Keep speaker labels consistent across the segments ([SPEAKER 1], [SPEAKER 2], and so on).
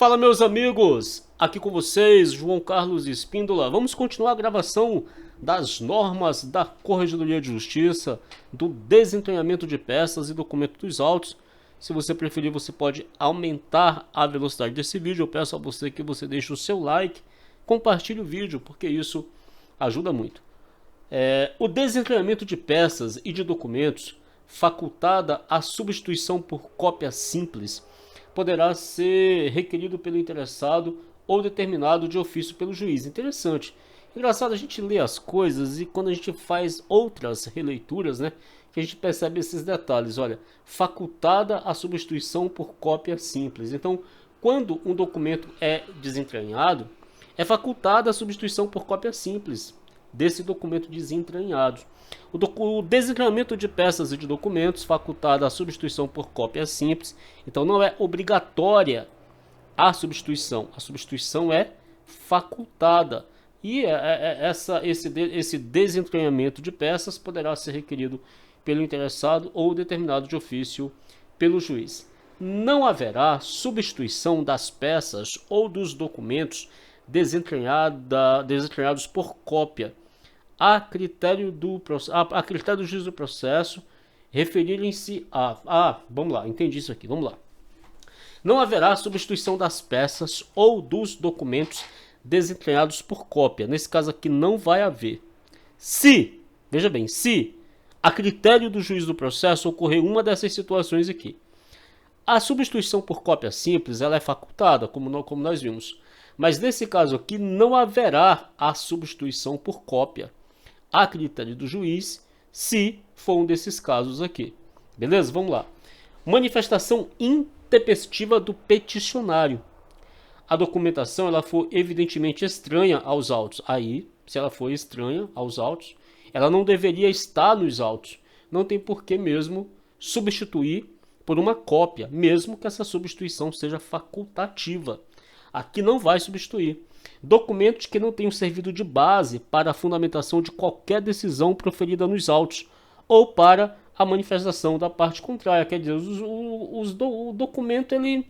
[SPEAKER 1] Fala, meus amigos, aqui com vocês, João Carlos Espíndola. Vamos continuar a gravação das normas da Corregedoria de Justiça, do desentranhamento de peças e documento dos autos. Se você preferir, você pode aumentar a velocidade desse vídeo. Eu peço a você que você deixe o seu like, compartilhe o vídeo, porque isso ajuda muito. O desentranhamento de peças e de documentos, facultada a substituição por cópia simples, poderá ser requerido pelo interessado ou determinado de ofício pelo juiz. Interessante. Engraçado, a gente lê as coisas e quando a gente faz outras releituras, né, que a gente percebe esses detalhes. Olha, facultada a substituição por cópia simples. Então, quando um documento é desentranhado, é facultada a substituição por cópia simples desse documento desentranhado. O desentranhamento de peças e de documentos, facultada a substituição por cópia simples. Então não é obrigatória a substituição é facultada. E esse desentranhamento de peças poderá ser requerido pelo interessado ou determinado de ofício pelo juiz. Não haverá substituição das peças ou dos documentos desentranhados por cópia, a critério do juiz do processo, referirem-se a... vamos lá, entendi isso aqui, vamos lá. Não haverá substituição das peças ou dos documentos desentranhados por cópia. Nesse caso aqui não vai haver. Se, veja bem, se a critério do juiz do processo ocorrer uma dessas situações aqui. A substituição por cópia simples, ela é facultada, como nós vimos. Mas nesse caso aqui não haverá a substituição por cópia, a critério do juiz, se for um desses casos aqui. Beleza? Vamos lá. Manifestação intempestiva do peticionário. A documentação ela for evidentemente estranha aos autos. Aí, se ela for estranha aos autos, ela não deveria estar nos autos. Não tem por que mesmo substituir por uma cópia, mesmo que essa substituição seja facultativa. Aqui não vai substituir. Documentos que não tenham servido de base para a fundamentação de qualquer decisão proferida nos autos ou para a manifestação da parte contrária. Quer dizer, o documento ele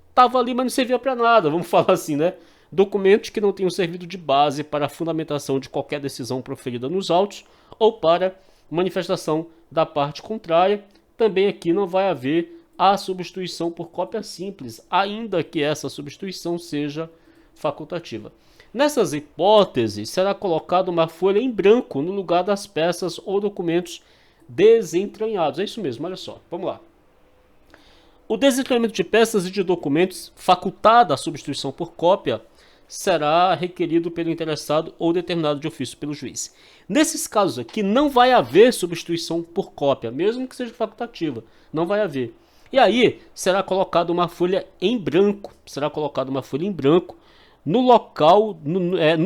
[SPEAKER 1] estava ali, mas não servia para nada, vamos falar assim, né? Documentos que não tenham servido de base para a fundamentação de qualquer decisão proferida nos autos ou para manifestação da parte contrária. Também aqui não vai haver a substituição por cópia simples, ainda que essa substituição seja facultativa. Nessas hipóteses, será colocada uma folha em branco no lugar das peças ou documentos desentranhados. É isso mesmo, olha só, vamos lá. O desentranhamento de peças e de documentos, facultada a substituição por cópia, será requerido pelo interessado ou determinado de ofício pelo juiz. Nesses casos aqui, não vai haver substituição por cópia, mesmo que seja facultativa, não vai haver. E aí, será colocada uma folha em branco, no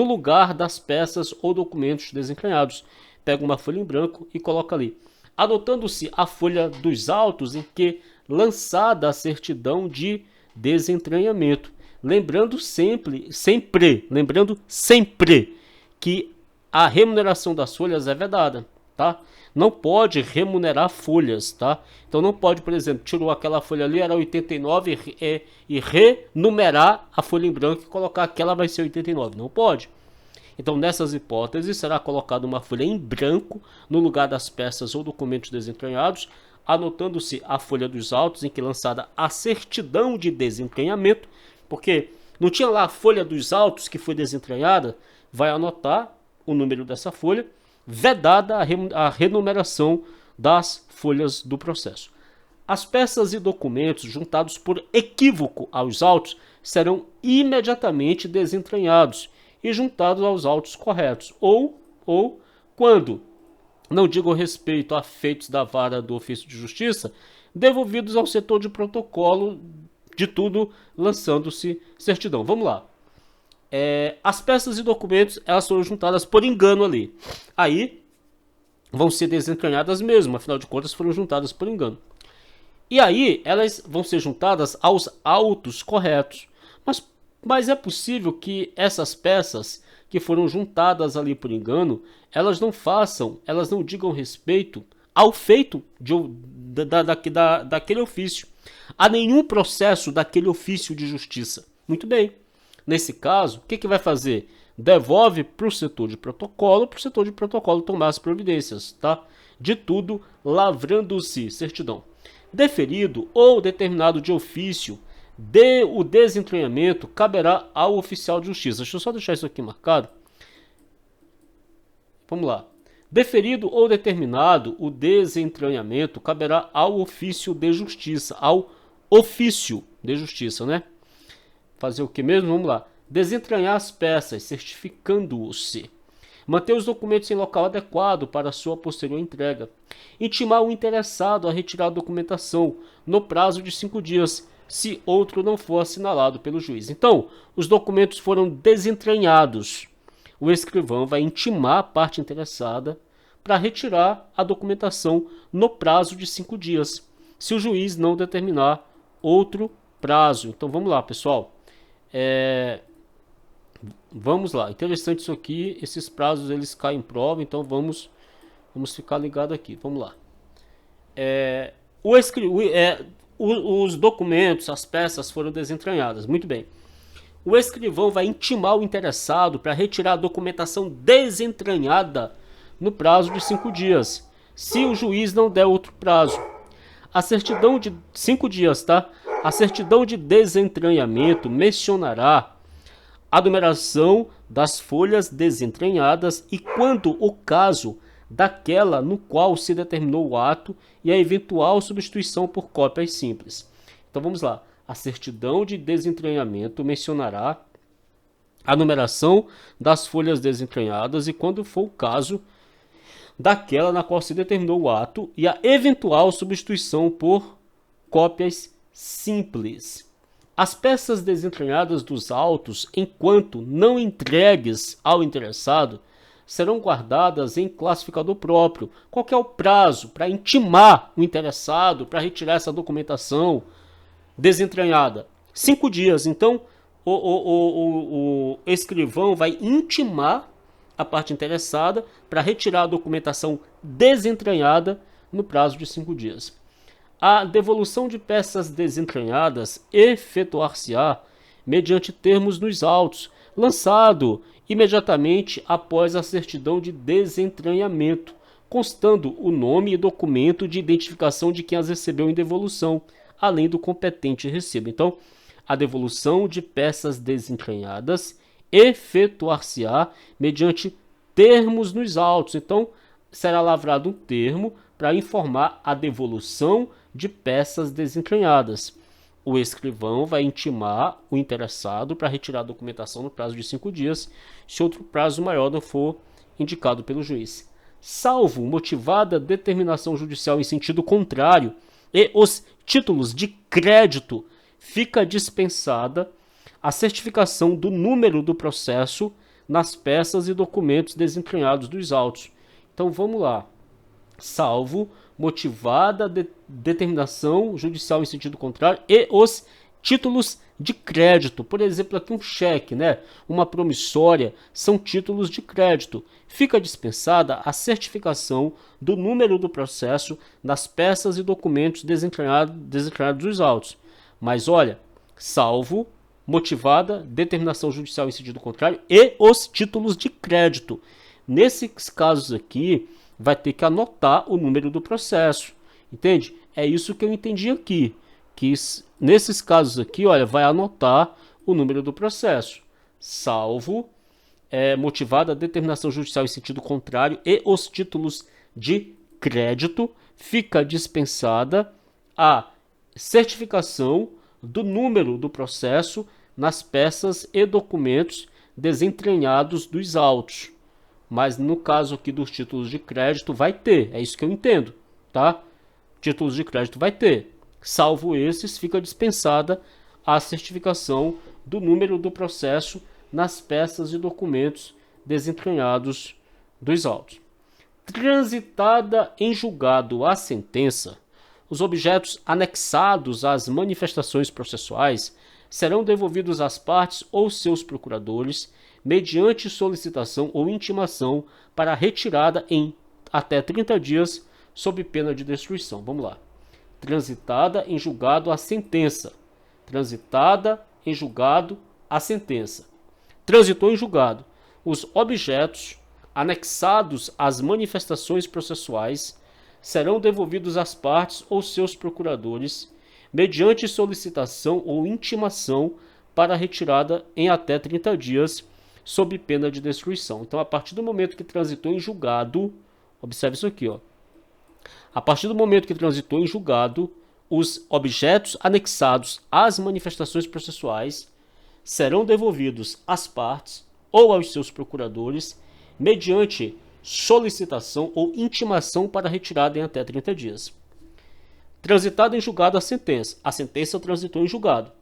[SPEAKER 1] lugar das peças ou documentos desentranhados. Pega uma folha em branco e coloca ali. Adotando-se a folha dos autos em que lançada a certidão de desentranhamento. Lembrando sempre que a remuneração das folhas é vedada, tá? Não pode remunerar folhas, tá? Então não pode, por exemplo, tirou aquela folha ali, era 89 e renumerar a folha em branco e colocar aquela vai ser 89. Não pode. Então nessas hipóteses será colocada uma folha em branco no lugar das peças ou documentos desentranhados, anotando-se a folha dos autos em que lançada a certidão de desentranhamento, porque não tinha lá a folha dos autos que foi desentranhada, vai anotar o número dessa folha, vedada a renumeração das folhas do processo. As peças e documentos juntados por equívoco aos autos serão imediatamente desentranhados e juntados aos autos corretos, ou quando não digam respeito a feitos da vara do ofício de justiça, devolvidos ao setor de protocolo, de tudo lançando-se certidão. Vamos lá. As peças e documentos elas foram juntadas por engano ali. Aí vão ser desentranhadas mesmo, afinal de contas foram juntadas por engano. E aí elas vão ser juntadas aos autos corretos. Mas é possível que essas peças que foram juntadas ali por engano, elas não digam respeito ao feito daquele ofício, a nenhum processo daquele ofício de justiça. Muito bem. Nesse caso, o que vai fazer? Devolve para o setor de protocolo tomar as providências, tá? De tudo, lavrando-se certidão. Deferido ou determinado de ofício, o desentranhamento caberá ao oficial de justiça. Deixa eu só deixar isso aqui marcado. Vamos lá. Deferido ou determinado, o desentranhamento caberá ao ofício de justiça. Ao ofício de justiça, né? Fazer o que mesmo? Vamos lá. Desentranhar as peças, certificando-se. Manter os documentos em local adequado para sua posterior entrega. Intimar o interessado a retirar a documentação no prazo de 5 dias, se outro não for assinalado pelo juiz. Então, os documentos foram desentranhados. O escrivão vai intimar a parte interessada para retirar a documentação no prazo de 5 dias, se o juiz não determinar outro prazo. Então, vamos lá, pessoal. Vamos lá, interessante isso aqui, esses prazos eles caem em prova, então vamos ficar ligado aqui, vamos lá. Os documentos, as peças foram desentranhadas, muito bem. O escrivão vai intimar o interessado para retirar a documentação desentranhada no prazo de 5 dias, se o juiz não der outro prazo. A certidão de 5 dias, tá? A certidão de desentranhamento mencionará a numeração das folhas desentranhadas e, quando o caso, daquela no qual se determinou o ato e a eventual substituição por cópias simples. Então vamos lá. A certidão de desentranhamento mencionará a numeração das folhas desentranhadas e, quando for o caso, daquela na qual se determinou o ato e a eventual substituição por cópias simples. As peças desentranhadas dos autos, enquanto não entregues ao interessado, serão guardadas em classificador próprio. Qual que é o prazo para intimar o interessado para retirar essa documentação desentranhada? 5 dias. Então, o escrivão vai intimar a parte interessada para retirar a documentação desentranhada no prazo de 5 dias. A devolução de peças desentranhadas efetuar-se-á mediante termos nos autos, lançado imediatamente após a certidão de desentranhamento, constando o nome e documento de identificação de quem as recebeu em devolução, além do competente recibo. Então, a devolução de peças desentranhadas efetuar-se-á mediante termos nos autos. Então, será lavrado um termo para informar a devolução de peças desentranhadas. O escrivão vai intimar o interessado para retirar a documentação no prazo de 5 dias, se outro prazo maior não for indicado pelo juiz. Salvo motivada determinação judicial em sentido contrário e os títulos de crédito, fica dispensada a certificação do número do processo nas peças e documentos desentranhados dos autos. Então vamos lá. Salvo motivada determinação judicial em sentido contrário e os títulos de crédito. Por exemplo, aqui um cheque, né? Uma promissória, são títulos de crédito. Fica dispensada a certificação do número do processo nas peças e documentos desentranhados dos autos. Mas olha, salvo motivada determinação judicial em sentido contrário e os títulos de crédito. Nesses casos aqui, vai ter que anotar o número do processo, entende? É isso que eu entendi aqui, que nesses casos aqui, olha, vai anotar o número do processo, salvo motivada a determinação judicial em sentido contrário e os títulos de crédito, fica dispensada a certificação do número do processo nas peças e documentos desentranhados dos autos. Mas no caso aqui dos títulos de crédito vai ter, é isso que eu entendo, tá? Títulos de crédito vai ter. Salvo esses, fica dispensada a certificação do número do processo nas peças e documentos desentranhados dos autos. Transitada em julgado a sentença, os objetos anexados às manifestações processuais serão devolvidos às partes ou seus procuradores mediante solicitação ou intimação para retirada em até 30 dias sob pena de destruição. Vamos lá. Transitada em julgado a sentença. Transitada em julgado a sentença transitou em julgado, os objetos anexados às manifestações processuais serão devolvidos às partes ou seus procuradores, mediante solicitação ou intimação para retirada em até 30 dias, sob pena de destruição. Então, a partir do momento que transitou em julgado, observe isso aqui, ó. A partir do momento que transitou em julgado, os objetos anexados às manifestações processuais serão devolvidos às partes ou aos seus procuradores, mediante solicitação ou intimação para retirada em até 30 dias. Transitada em julgado a sentença transitou em julgado.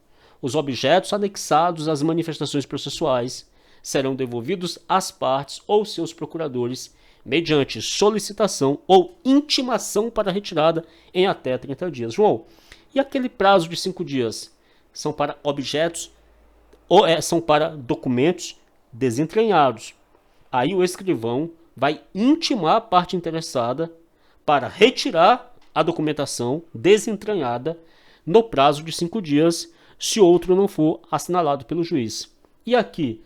[SPEAKER 1] Os objetos anexados às manifestações processuais serão devolvidos às partes ou seus procuradores, mediante solicitação ou intimação para retirada em até 30 dias. João, e aquele prazo de 5 dias? São para objetos ou são para documentos desentranhados. Aí o escrivão vai intimar a parte interessada para retirar a documentação desentranhada no prazo de 5 dias, se outro não for assinalado pelo juiz. E aqui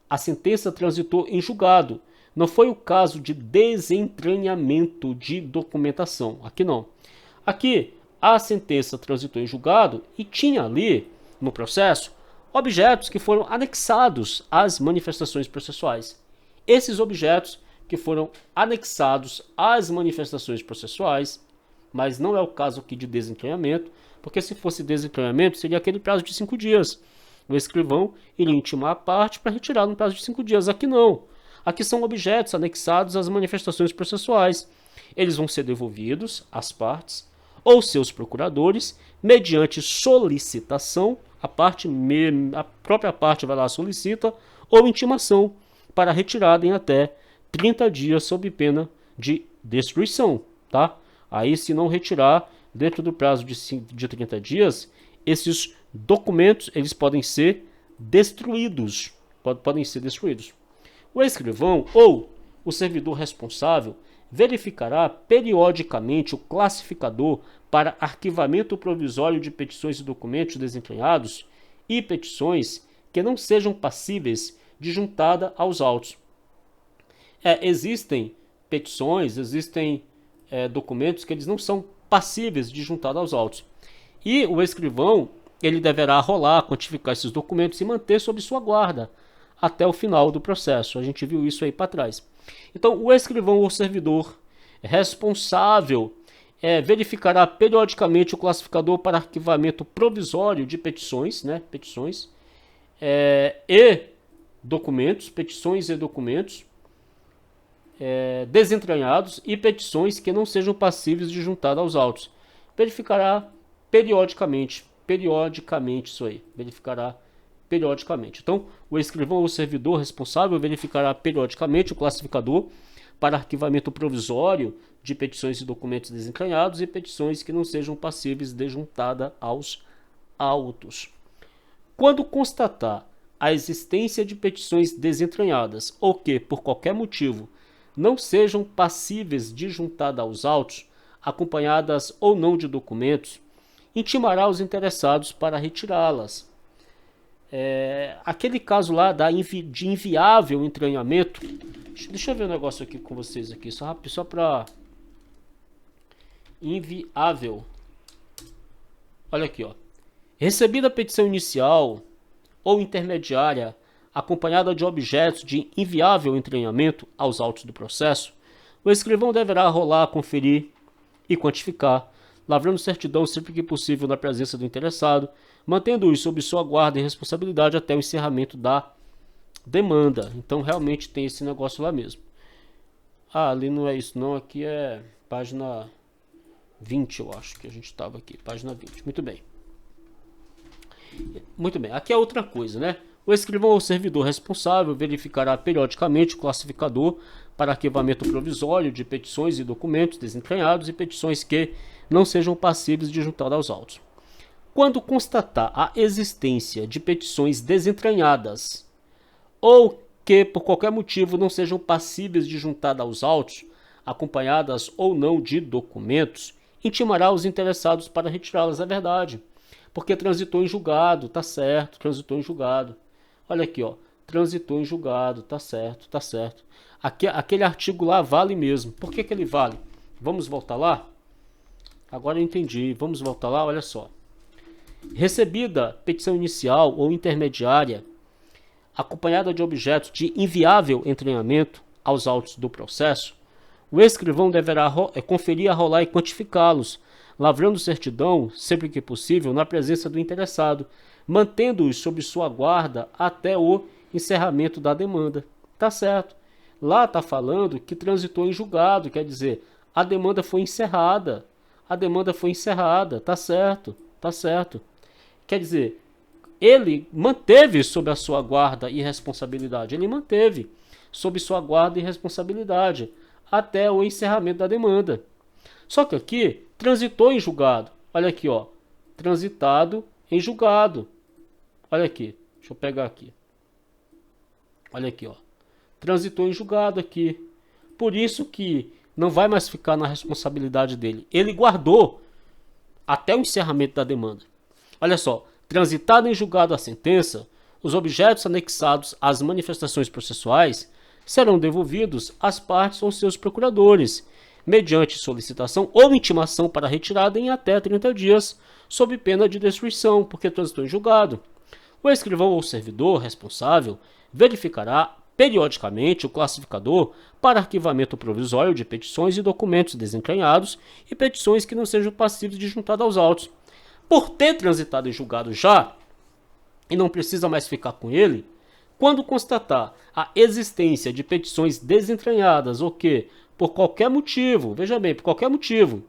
[SPEAKER 1] a sentença transitou em julgado. Não foi o caso de desentranhamento de documentação. Aqui não. Aqui a sentença transitou em julgado e tinha ali no processo objetos que foram anexados às manifestações processuais. Esses objetos que foram anexados às manifestações processuais, mas não é o caso aqui de desentranhamento, porque se fosse desentranhamento seria aquele prazo de 5 dias. O escrivão iria intimar a parte para retirar no prazo de 5 dias. Aqui não. Aqui são objetos anexados às manifestações processuais. Eles vão ser devolvidos às partes ou seus procuradores, mediante solicitação, a própria parte vai lá solicita, ou intimação, para retirada em até 30 dias sob pena de destruição, tá? Aí, se não retirar dentro do prazo de 30 dias, esses documentos eles podem ser destruídos, podem ser destruídos. O escrivão ou o servidor responsável verificará periodicamente o classificador para arquivamento provisório de petições e documentos desentranhados e petições que não sejam passíveis de juntada aos autos. Existem petições, existem documentos que eles não são passíveis de juntada aos autos. E o escrivão ele deverá rolar, quantificar esses documentos e manter sob sua guarda até o final do processo. A gente viu isso aí para trás. Então, o escrivão ou servidor responsável verificará periodicamente o classificador para arquivamento provisório de petições, petições e documentos, petições e documentos desentranhados e petições que não sejam passíveis de juntada aos autos. Verificará periodicamente isso aí, verificará periodicamente. Então, o escrivão ou servidor responsável verificará periodicamente o classificador para arquivamento provisório de petições e documentos desentranhados e petições que não sejam passíveis de juntada aos autos. Quando constatar a existência de petições desentranhadas ou que, por qualquer motivo, não sejam passíveis de juntada aos autos, acompanhadas ou não de documentos, intimará os interessados para retirá-las. Aquele caso lá de inviável entranhamento, deixa eu ver um negócio aqui com vocês aqui, só para inviável. Olha aqui, ó. Recebida a petição inicial ou intermediária acompanhada de objetos de inviável entranhamento aos autos do processo, o escrivão deverá rolar, conferir e quantificar, lavrando certidão sempre que possível na presença do interessado, mantendo-o sob sua guarda e responsabilidade até o encerramento da demanda. Então realmente tem esse negócio lá mesmo. Ali não é isso não, aqui é página 20, eu acho que a gente estava aqui, página 20. Muito bem. Muito bem, aqui é outra coisa, né? O escrivão ou servidor responsável verificará periodicamente o classificador para arquivamento provisório de petições e documentos desentranhados e petições que não sejam passíveis de juntada aos autos. Quando constatar a existência de petições desentranhadas ou que por qualquer motivo não sejam passíveis de juntada aos autos, acompanhadas ou não de documentos, intimará os interessados para retirá-las. É verdade. Porque transitou em julgado, tá certo, transitou em julgado. Olha aqui, ó, transitou em julgado, tá certo, tá certo. Aquele artigo lá vale mesmo. Por que ele vale? Vamos voltar lá? Agora eu entendi, vamos voltar lá, olha só. Recebida petição inicial ou intermediária, acompanhada de objetos de inviável entranhamento aos autos do processo, o escrivão deverá conferir, arrolar e quantificá-los, lavrando certidão, sempre que possível, na presença do interessado, mantendo-os sob sua guarda até o encerramento da demanda. Tá certo. Lá está falando que transitou em julgado, quer dizer, a demanda foi encerrada. A demanda foi encerrada, tá certo, tá certo. Quer dizer, ele manteve sob a sua guarda e responsabilidade. Ele manteve sob sua guarda e responsabilidade até o encerramento da demanda. Só que aqui, transitou em julgado. Olha aqui, ó. Transitado em julgado. Olha aqui. Deixa eu pegar aqui. Olha aqui, ó. Transitou em julgado aqui. Por isso que não vai mais ficar na responsabilidade dele. Ele guardou até o encerramento da demanda. Olha só. Transitado em julgado a sentença, os objetos anexados às manifestações processuais serão devolvidos às partes ou seus procuradores, mediante solicitação ou intimação para retirada em até 30 dias, sob pena de destruição, porque transitou em julgado. O escrivão ou servidor responsável verificará periodicamente o classificador para arquivamento provisório de petições e documentos desentranhados e petições que não sejam passíveis de juntada aos autos. Por ter transitado em julgado já, e não precisa mais ficar com ele, quando constatar a existência de petições desentranhadas ou que, por qualquer motivo, veja bem, por qualquer motivo,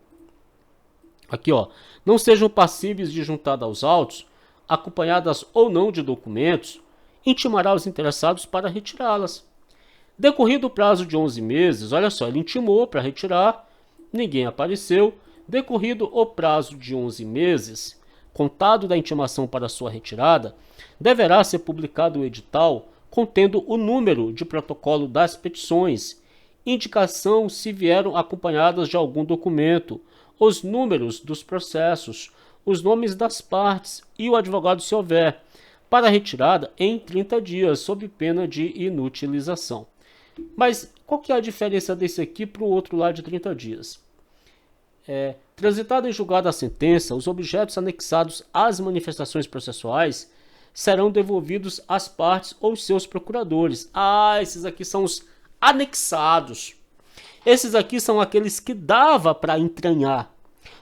[SPEAKER 1] aqui ó, não sejam passíveis de juntada aos autos, acompanhadas ou não de documentos, intimará os interessados para retirá-las. Decorrido o prazo de 11 meses, olha só, ele intimou para retirar, ninguém apareceu. Decorrido o prazo de 11 meses, contado da intimação para sua retirada, deverá ser publicado o edital contendo o número de protocolo das petições, indicação se vieram acompanhadas de algum documento, os números dos processos, os nomes das partes e o advogado se houver, para retirada em 30 dias, sob pena de inutilização. Mas qual que é a diferença desse aqui para o outro lá de 30 dias? Transitada em julgado a sentença, os objetos anexados às manifestações processuais serão devolvidos às partes ou seus procuradores. Esses aqui são os anexados. Esses aqui são aqueles que dava para entranhar.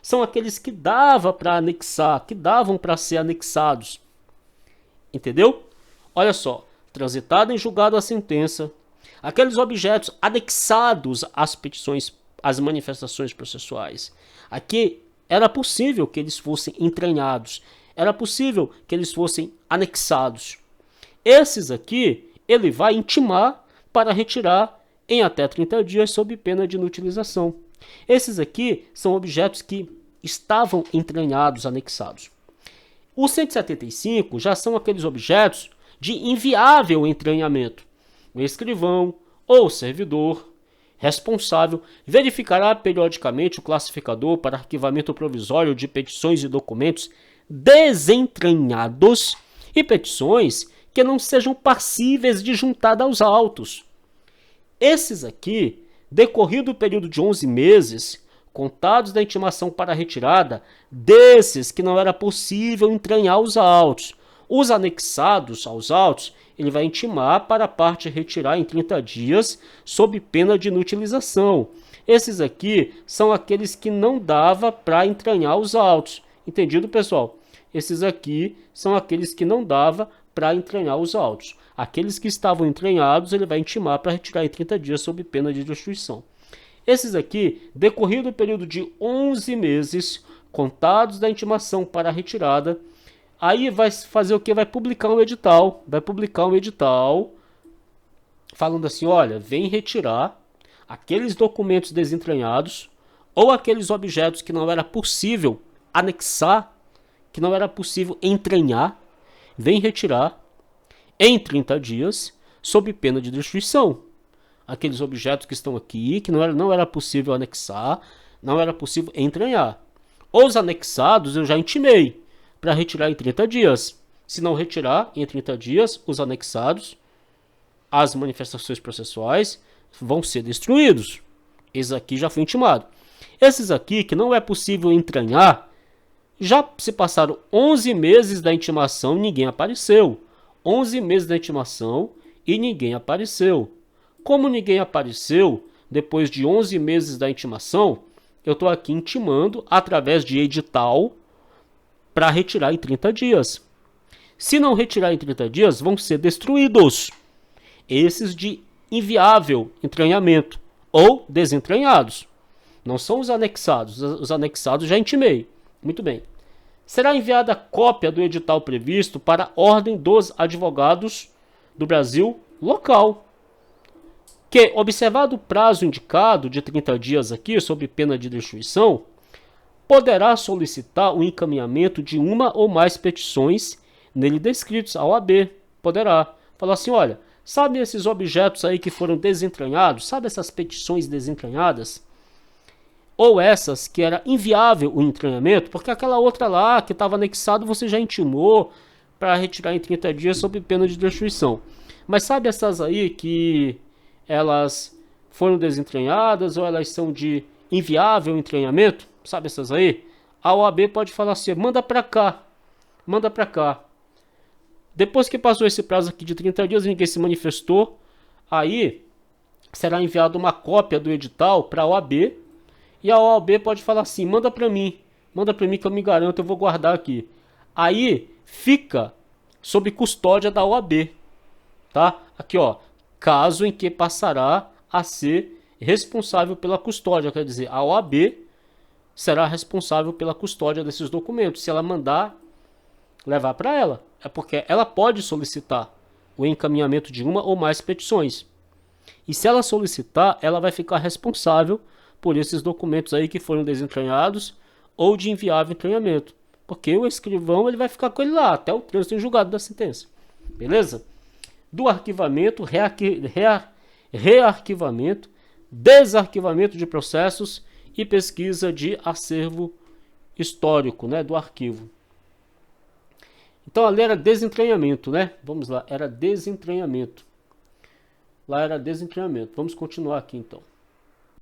[SPEAKER 1] São aqueles que dava para anexar, que davam para ser anexados. Entendeu? Olha só, transitada em julgado a sentença, aqueles objetos anexados às petições, às manifestações processuais. Aqui era possível que eles fossem entranhados, era possível que eles fossem anexados. Esses aqui, ele vai intimar para retirar em até 30 dias sob pena de inutilização. Esses aqui são objetos que estavam entranhados, anexados. Os 175 já são aqueles objetos de inviável entranhamento. O escrivão ou o servidor responsável verificará periodicamente o classificador para arquivamento provisório de petições e documentos desentranhados e petições que não sejam passíveis de juntada aos autos. Esses aqui, decorrido o período de 11 meses, contados da intimação para retirada, desses que não era possível entranhar os autos. Os anexados aos autos, ele vai intimar para a parte retirar em 30 dias, sob pena de inutilização. Esses aqui são aqueles que não dava para entranhar os autos. Entendido, pessoal? Esses aqui são aqueles que não dava para entranhar os autos. Aqueles que estavam entranhados, ele vai intimar para retirar em 30 dias, sob pena de destruição. Esses aqui, decorrido o período de 11 meses, contados da intimação para a retirada, aí vai fazer o que? Vai publicar um edital. Vai publicar um edital falando assim, olha, vem retirar aqueles documentos desentranhados ou aqueles objetos que não era possível anexar, que não era possível entranhar, vem retirar em 30 dias, sob pena de destruição. Aqueles objetos que estão aqui, que não era possível anexar, não era possível entranhar. Os anexados eu já intimei. para retirar em 30 dias. Se não retirar em 30 dias, os anexados, as manifestações processuais, vão ser destruídos. Esse aqui já foi intimado. Esses aqui, que não é possível entranhar, já se passaram 11 meses da intimação e ninguém apareceu. 11 meses da intimação e ninguém apareceu. Como ninguém apareceu, depois de 11 meses da intimação, eu estou aqui intimando através de edital para retirar em 30 dias. Se não retirar em 30 dias, vão ser destruídos. Esses de inviável entranhamento ou desentranhados. Não são os anexados. Os anexados já intimei. Muito bem. Será enviada cópia do edital previsto para a Ordem dos Advogados do Brasil local, que, observado o prazo indicado de 30 dias aqui, sob pena de destruição, poderá solicitar o encaminhamento de uma ou mais petições nele descritos, a OAB. Poderá falar assim, olha, sabe esses objetos aí que foram desentranhados? Sabe essas petições desentranhadas? Ou essas que era inviável o entranhamento, porque aquela outra lá que estava anexado você já intimou para retirar em 30 dias sob pena de destruição. Mas sabe essas aí que elas foram desentranhadas ou elas são de inviável entranhamento? Sabe essas aí? A OAB pode falar assim, manda para cá, manda para cá. Depois que passou esse prazo aqui de 30 dias, ninguém se manifestou, aí será enviada uma cópia do edital para a OAB, e a OAB pode falar assim, manda para mim que eu me garanto, eu vou guardar aqui. Aí fica sob custódia da OAB, tá? Aqui ó, caso em que passará a ser responsável pela custódia, quer dizer, a OAB será responsável pela custódia desses documentos, se ela mandar levar para ela. É porque ela pode solicitar o encaminhamento de uma ou mais petições. E se ela solicitar, ela vai ficar responsável por esses documentos aí que foram desentranhados ou de inviável entranhamento. Porque o escrivão ele vai ficar com ele lá até o trânsito em julgado da sentença. Beleza? Do arquivamento, rearquivamento, desarquivamento de processos e pesquisa de acervo histórico, né, do arquivo. Então ali era desentranhamento, né? Vamos lá, era desentranhamento. Lá era desentranhamento. Vamos continuar aqui então.